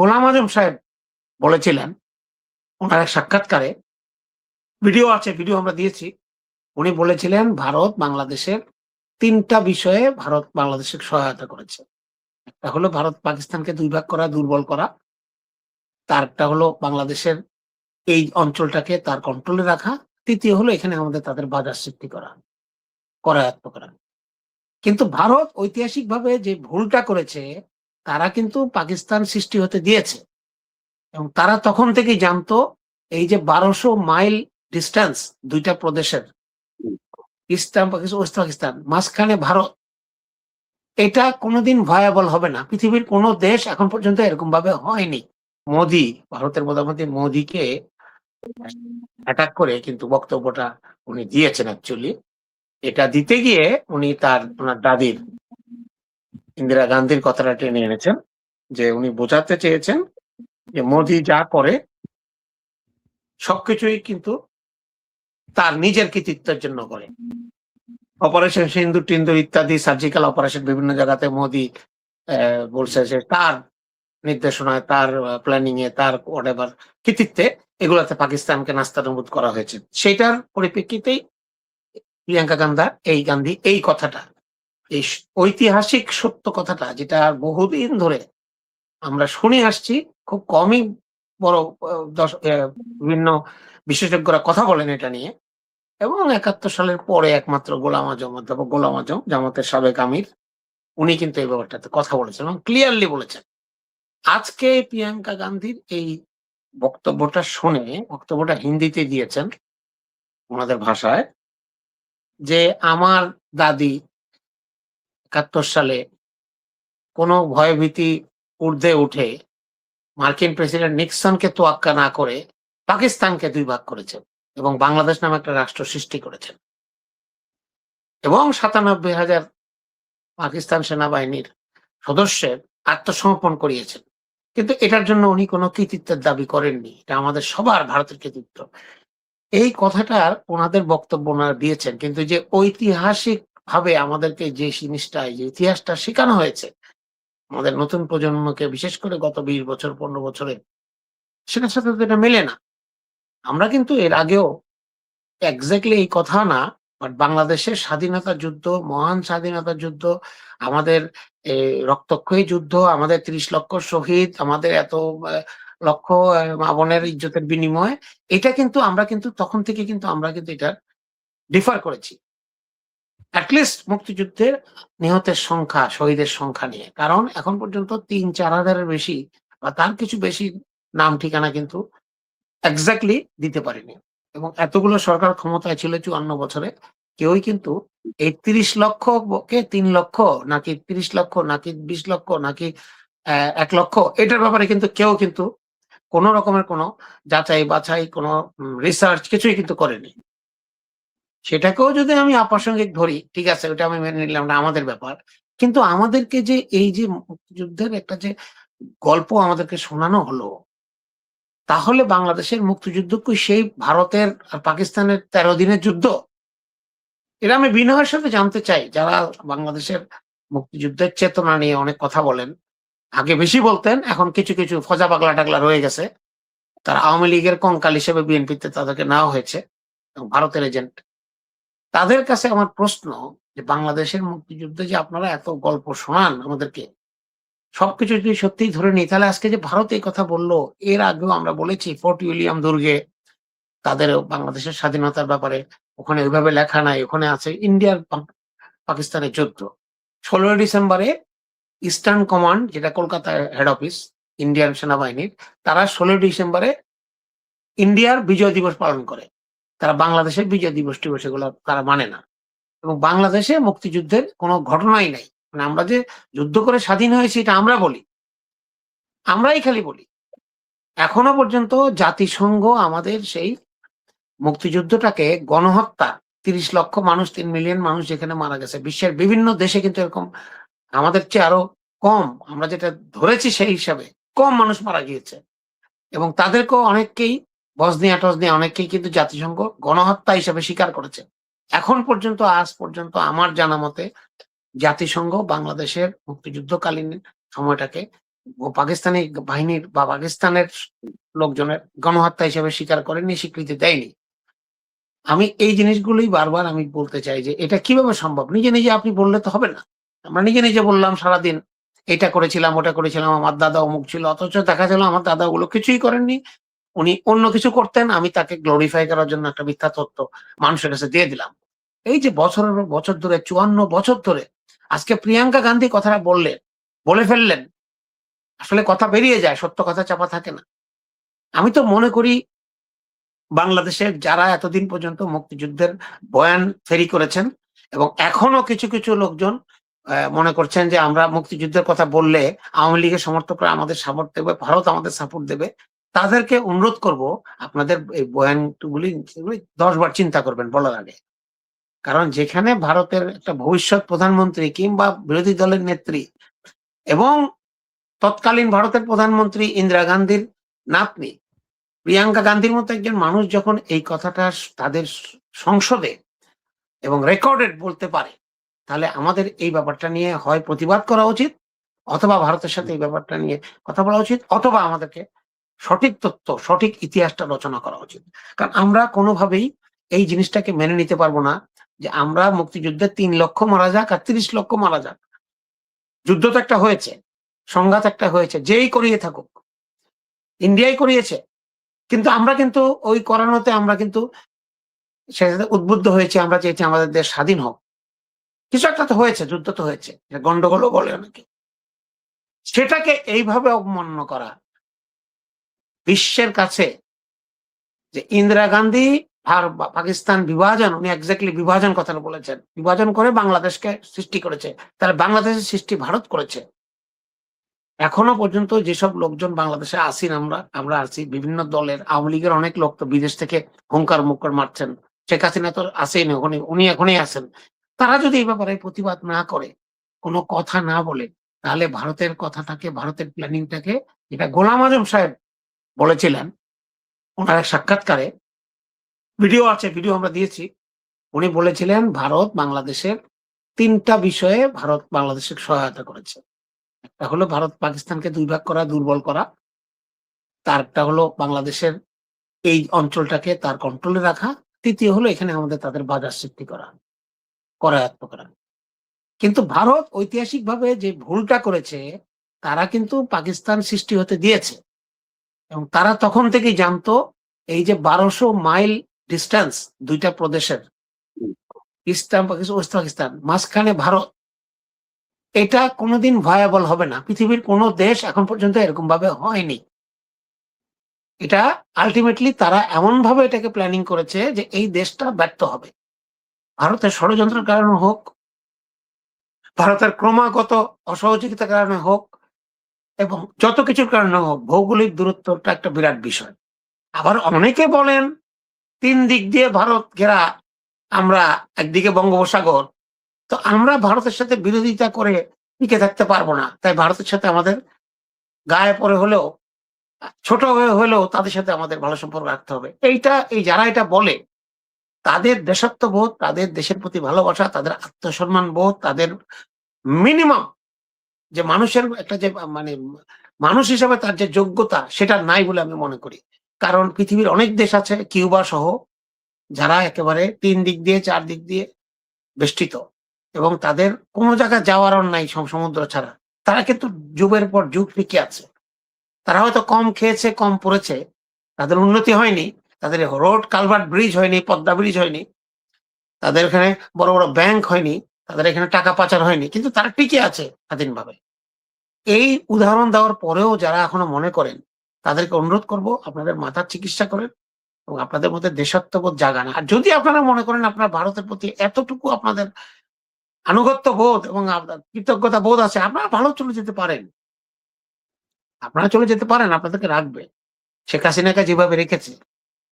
গোলাম আজম সাহেব বলেছিলেন ওনার এক সাক্ষাৎকারে, ভিডিও আছে, ভিডিও আমরা দিয়েছি। উনি বলেছিলেন ভারত বাংলাদেশের ৩টা বিষয়ে ভারত বাংলাদেশকে সহায়তা করেছে। একটা হলো ভারত পাকিস্তানকে ২ ভাগ করা, দুর্বল করা। তারটা হলো বাংলাদেশের এই অঞ্চলটাকে তার কন্ট্রোলে রাখা। তৃতীয় হলো এখানে আমাদের তাদের বাজার সৃষ্টি করা, করায়ত্ত করা। কিন্তু ভারত ঐতিহাসিকভাবে যে ভুলটা করেছে, তারা কিন্তু পাকিস্তান সৃষ্টি হতে দিয়েছে এবং তারা তখন থেকেই জানতো এই যে ১২০০ মাইল ডিসট্যান্স ২ টা প্রদেশের, ইস্টার্ন পাকিস্তান, ওয়েস্ট পাকিস্তান, মাঝখানে ভারত, এটা কোনোদিন ভায়াবল হবে না। পৃথিবীর কোন দেশ এখন পর্যন্ত এরকম ভাবে হয়নি। মোদি, ভারতের প্রধানমন্ত্রী মোদিকে অ্যাটাক করে কিন্তু বক্তব্যটা উনি দিয়েছেন অ্যাকচুয়ালি। এটা দিতে গিয়ে উনি ওনার দাদির ইন্দিরা গান্ধীর কথাটা টেনে এনেছেন, যে উনি বোঝাতে চেয়েছেন যে মোদি যা করে সবকিছুই কিন্তু তার নিজের কৃতিত্বের জন্য করে। অপারেশন সিন্দুর টিন্দুর ইত্যাদি সার্জিক্যাল অপারেশন বিভিন্ন জায়গাতে মোদি বলছে যে তার নির্দেশনায়, তার প্ল্যানিং এ, তার হোয়াটএভার কৃতিত্বে এগুলাতে পাকিস্তানকে নাস্তানাবুদ করা হয়েছে। সেটার পরিপ্রেক্ষিতেই প্রিয়াঙ্কা গান্ধী এই কথাটা, এই ঐতিহাসিক সত্য কথাটা, যেটা বহুদিন ধরে আমরা শুনে আসছি, খুব কমই বড় বিভিন্ন বিশেষজ্ঞরা কথা বলেন এটা নিয়ে, এবং ৭১ সালের পরে একমাত্র অধ্যাপক গোলাম আজম, জামাতের সাবেক আমির, উনি কিন্তু এই ব্যাপারটাতে কথা বলেছেন এবং ক্লিয়ারলি বলেছেন। আজকে প্রিয়াঙ্কা গান্ধীর এই বক্তব্যটা হিন্দিতে দিয়েছেন ওনাদের ভাষায়, যে আমার দাদি ৭১ সালে কোনো ভয়ভীতি ঊর্ধ্বে উঠে মার্কিন প্রেসিডেন্ট নিক্সনকে তোয়াক্কা না করে পাকিস্তানকে ২ ভাগ করেছেন এবং বাংলাদেশ নামে একটা রাষ্ট্র সৃষ্টি করেছেন এবং ৯৭,০০০ পাকিস্তান সেনাবাহিনীর সদস্যের আত্মসমর্পণ করিয়েছেন। কিন্তু এটার জন্য উনি কোনো কৃতিত্বের দাবি করেননি। এটা আমাদের সবার ভারতের কৃতিত্ব। এই কথাটার ওনাদের বক্তব্য ওনারা দিয়েছেন। কিন্তু যে ঐতিহাসিক ভাবে আমাদেরকে যে জিনিসটা, যে ইতিহাসটা শেখানো হয়েছে আমাদের নতুন প্রজন্মকে, বিশেষ করে গত ২০ বছর ১৫ বছরে, সেটার সাথে তো এটা মেলে না। আমরা কিন্তু এর আগেও এক্সাক্টলি এই কথা না, বাট বাংলাদেশের স্বাধীনতা যুদ্ধ, মহান স্বাধীনতা যুদ্ধ, আমাদের রক্তক্ষয়ী যুদ্ধ, আমাদের ৩০ লক্ষ শহীদ, আমাদের এত লক্ষ মা বোনের ইজ্জতের বিনিময়ে, এটা কিন্তু আমরা কিন্তু তখন থেকে কিন্তু আমরা কিন্তু এটার ডিফার করেছি। অ্যাটলিস্ট মুক্তিযুদ্ধের নিহতের সংখ্যা, শহীদের সংখ্যা নিয়ে। কারণ এখন পর্যন্ত ৩-৪ হাজারের বেশি বা তার কিছু বেশি নাম ঠিকানা কিন্তু এক্সাক্টলি দিতে পারিনি। এবং এতগুলো সরকার ক্ষমতায় ছিল ৫৪ বছরে, কেউই কিন্তু এই ৩০ লক্ষকে ৩ লক্ষ নাকি ৩০ লক্ষ নাকি ২০ লক্ষ নাকি ১ লক্ষ, এটার ব্যাপারে কিন্তু কেউ কিন্তু কোন রকমের কোন যাচাই বাছাই, কোন রিসার্চ কিছুই কিন্তু করেনি। সেটাকেও যদি আমি অপ্রাসঙ্গিক ধরি, ঠিক আছে, ওটা আমি মেনে নিলাম, না আমাদের ব্যাপার। কিন্তু আমাদেরকে যে এই যে মুক্তিযুদ্ধের একটা যে গল্প আমাদেরকে শোনানো হলো, তাহলে বাংলাদেশের মুক্তিযুদ্ধ কি সেই ভারতের আর পাকিস্তানের ১৩ দিনের যুদ্ধ? এটা আমি বিনয়ের সাথে জানতে চাই, যারা বাংলাদেশের মুক্তিযুদ্ধের চেতনা নিয়ে অনেক কথা বলেন। আগে বেশি বলতেন, এখন কিছু, কিছু ফজা পাগলা টাগলা রয়ে গেছে। তারা আওয়ামী লীগের কঙ্কাল হিসেবে বিএনপিতে তাদেরকে নেওয়া হয়েছে এবং ভারতের এজেন্ট। তাদের কাছে আমার প্রশ্ন, যে বাংলাদেশের মুক্তিযুদ্ধে যে আপনারা এত গল্প শোনান আমাদেরকে, সবকিছু যদি সত্যিই ধরে নিই, তাহলে আজকে যে ভারত এই কথা বলল, এর আগেও আমরা বলেছি ফোর্ট উইলিয়াম দুর্গে তাদের বাংলাদেশের স্বাধীনতার ব্যাপারে ওখানে ওইভাবে লেখা নাই, ওখানে আছে ইন্ডিয়ার পাকিস্তানের যুদ্ধ। ১৬ই ডিসেম্বরে ইস্টার্ন কমান্ড, যেটা কলকাতার হেড অফিস ইন্ডিয়ান সেনাবাহিনীর, তারা ১৬ই ডিসেম্বরে ইন্ডিয়ার বিজয় দিবস পালন করে। তারা বাংলাদেশের বিজয় দিবস টিবস এগুলো তারা মানে না। এবং বাংলাদেশে মুক্তিযুদ্ধের কোনো ঘটনাই নাই। মানে আমরা যে যুদ্ধ করে স্বাধীন হয়েছি এটা আমরা বলি, আমরাই খালি বলি। এখনো পর্যন্ত জাতিসংঘ আমাদের সেই মুক্তিযুদ্ধটাকে গণহত্যা, ৩০ লক্ষ মানুষ, ৩ মিলিয়ন মানুষ যেখানে মারা গেছে, বিশ্বের বিভিন্ন দেশে কিন্তু এরকম আমাদের চেয়ে আরো কম, আমরা যেটা ধরেছি সেই হিসাবে কম মানুষ মারা গিয়েছে। এবং তাদেরকেও অনেককেই বসনিয়া অনেককেই কিন্তু জাতিসংঘ গণহত্যা হিসেবে স্বীকার করেছে। এখন পর্যন্ত, আজ পর্যন্ত আমার জানা মতে জাতিসংঘ বাংলাদেশের মুক্তিযুদ্ধকালীন সময়টাকে পাকিস্তানি বাহিনীর বা পাকিস্তানের লোকজনের গণহত্যা হিসেবে স্বীকার করেনি, স্বীকৃতি দেয়নি। আমি এই জিনিসগুলোই বারবার আমি বলতে চাই যে এটা কিভাবে সম্ভব? নিজে, নিজে আপনি বললে তো হবে না। আমরা নিজে, নিজে বললাম সারাদিন এটা করেছিলাম, ওটা করেছিলাম, আমার দাদা অমুক ছিল। অথচ দেখা গেল আমার দাদা ওগুলো কিছুই করেননি। উনি অন্য কিছু করতেন। আমি তাকে গ্লোরিফাই করার জন্য একটা মিথ্যা তথ্য মানুষের কাছে দিয়ে দিলাম। এই যে বছরের পর বছর ধরে ৫৪ বছর ধরে আজকে প্রিয়াঙ্কা গান্ধী কথাটা বলে ফেললেন। আসলে কথা বেরিয়ে যায়, সত্য কথা চাপা থাকে না। আমি তো মনে করি বাংলাদেশের যারা এতদিন পর্যন্ত মুক্তিযুদ্ধের বয়ান ফেরি করেছেন এবং এখনো কিছু, কিছু লোকজন মনে করছেন যে আমরা মুক্তিযুদ্ধের কথা বললে আওয়ামী লীগের সমর্থকরা আমাদের সাপোর্ট দেবে, ভারত আমাদের সাপোর্ট দেবে। তাদেরকে অনুরোধ করব আপনাদের এই বয়ানগুলি ১০ বার চিন্তা করবেন বলার আগে। কারণ যেখানে ভারতের একটা ভবিষ্যৎ প্রধানমন্ত্রী কিংবা বিরোধী দলের নেত্রী এবং তৎকালীন ভারতের প্রধানমন্ত্রী ইন্দিরা গান্ধীর নাতনি প্রিয়াঙ্কা গান্ধীর মতো একজন মানুষ যখন এই কথাটা তাদের সংসদে এবং রেকর্ডেড বলতে পারে, তাহলে আমাদের এই ব্যাপারটা নিয়ে হয় প্রতিবাদ করা উচিত, অথবা ভারতের সাথে এই ব্যাপারটা নিয়ে কথা বলা উচিত, অথবা আমাদেরকে সঠিক তথ্য, সঠিক ইতিহাসটা রচনা করা উচিত। কারণ আমরা কোনোভাবেই এই জিনিসটাকে মেনে নিতে পারবো না যে আমরা মুক্তিযুদ্ধে ৩ লক্ষ মারা যাক আর ৩০ লক্ষ মারা যাক। যুদ্ধ তো একটা হয়েছে, সংঘাত একটা হয়েছে, যেই করিয়ে থাকুক। ইন্ডিয়াই করিয়েছে। কিন্তু আমরা কিন্তু ওই করানোতে আমরা কিন্তু সেটাতে উদ্বুদ্ধ হয়েছি, আমরা চেয়েছি আমাদের দেশ স্বাধীন হোক। কিছু একটা তো হয়েছে, যুদ্ধ তো হয়েছে। গন্ডগোলও বলে অনেকে। সেটাকে এইভাবে অবমাননা করা বিশ্বের কাছে যে ইন্দিরা গান্ধী আর পাকিস্তান বিভাজন, উনি এক্সাক্টলি বিভাজন কথাটা বলেছেন। বিভাজন করে বাংলাদেশকে সৃষ্টি করেছে। তাহলে বাংলাদেশের সৃষ্টি ভারত করেছে। এখনো পর্যন্ত যেসব লোকজন বাংলাদেশে আছি আমরা আছি বিভিন্ন দলের আওয়ামী লীগের অনেক লোক তো বিদেশ থেকে হুঙ্কার মুক্কার মারছেন। শেখ হাসিনা তো আছেই না, উনি এখনই আছেন। তারা যদি এই ব্যাপারে প্রতিবাদ না করে, কোনো কথা না বলে, তাহলে ভারতের কথাটাকে, ভারতের প্ল্যানিংটাকে, যেটা গোলাম আজম সাহেব বলেছিলেন উনার এক সাক্ষাৎকারে, ভিডিও আছে, ভিডিও আমরা দিয়েছি। উনি বলেছিলেন ভারত বাংলাদেশের ৩ টা বিষয়ে ভারত বাংলাদেশকে সহায়তা করেছে। একটা হলো ভারত পাকিস্তানকে ২ ভাগ করা, দুর্বল করা। তারটা হলো বাংলাদেশের এই অঞ্চলটাকে তার কন্ট্রোলে রাখা। তৃতীয় হলো এখানে আমাদের তাদের বাজার সৃষ্টি করা, করায়ত্ত করা। কিন্তু ভারত ঐতিহাসিকভাবে যে ভুলটা করেছে, তারা কিন্তু পাকিস্তান সৃষ্টি হতে দিয়েছে এবং তারা তখন থেকেই জানতো এই যে ১২০০ মাইল ডিসট্যান্স ২ টা প্রদেশের, ইস্টার্ন পাকিস্তান, ওয়েস্ট পাকিস্তান, মাঝখানে ভারত। এটা কোনদিন ভায়াবল হবে না। পৃথিবীর কোন দেশ এখন পর্যন্ত এরকমভাবে হয়নি। এটা আল্টিমেটলি তারা এমনভাবে এটাকে প্ল্যানিং করেছে যে এই দেশটা ব্যর্থ হবে। ভারতের ষড়যন্ত্রের কারণে হোক, ভারতের ক্রমাগত অসহযোগিতার কারণে হোক এবং যত কিছুর কারণে হোক, ভৌগোলিক দূরত্বটা একটা বিরাট বিষয়। আবার অনেকে বলেন ৩ দিক দিয়ে ভারত ঘেরা, আমরা একদিকে বঙ্গোপসাগর। তো আমরা ভারতের সাথে বিরোধিতা করে টিকে থাকতে পারবো না। তাই ভারতের সাথে আমাদের গায়ে পড়ে হলেও, ছোট হয়ে হলেও তাদের সাথে আমাদের ভালো সম্পর্ক রাখতে হবে। এই যারা এটা বলে, তাদের দেশাত্মবোধ, তাদের দেশের প্রতি ভালোবাসা, তাদের আত্মসম্মান বোধ, তাদের মিনিমাম যে মানুষের একটা যে মানে মানুষ হিসাবে তার যে যোগ্যতা, সেটা নাই বলে আমি মনে করি। কারণ পৃথিবীর অনেক দেশ আছে, কিউবা সহ, যারা একেবারে ৩ দিক দিয়ে ৪ দিক দিয়ে বেষ্টিত এবং তাদের কোন জায়গায় যাওয়ার আর নাই সমুদ্র ছাড়া। তারা কিন্তু যুগের পর যুগ টিকে আছে। তারা হয়তো কম খেয়েছে, কম পড়েছে, তাদের উন্নতি হয়নি, তাদের রোড, কালভার্ট, ব্রিজ হয়নি, পদ্মা ব্রিজ হয়নি, তাদের এখানে বড়, বড় ব্যাংক হয়নি, তাদের এখানে টাকা পাচার হয়নি। কিন্তু তারা টিকে আছে স্বাধীনভাবে। এই উদাহরণ দেওয়ার পরেও যারা এখনো মনে করেন, তাদেরকে অনুরোধ করব আপনাদের মাথার চিকিৎসা করেন এবং আপনাদের মধ্যে দেশাত্মবোধ জাগান। আর যদি আপনারা মনে করেন আপনার ভারতের প্রতি এতটুকু আপনাদের আনুগত্য বোধ এবং আপনার কৃতজ্ঞতা বোধ আছে, আপনারা ভালো চলে যেতে পারেন। আপনারা চলে যেতে পারেন, আপনাদেরকে রাখবে। শেখ হাসিনাকে যেভাবে রেখেছে।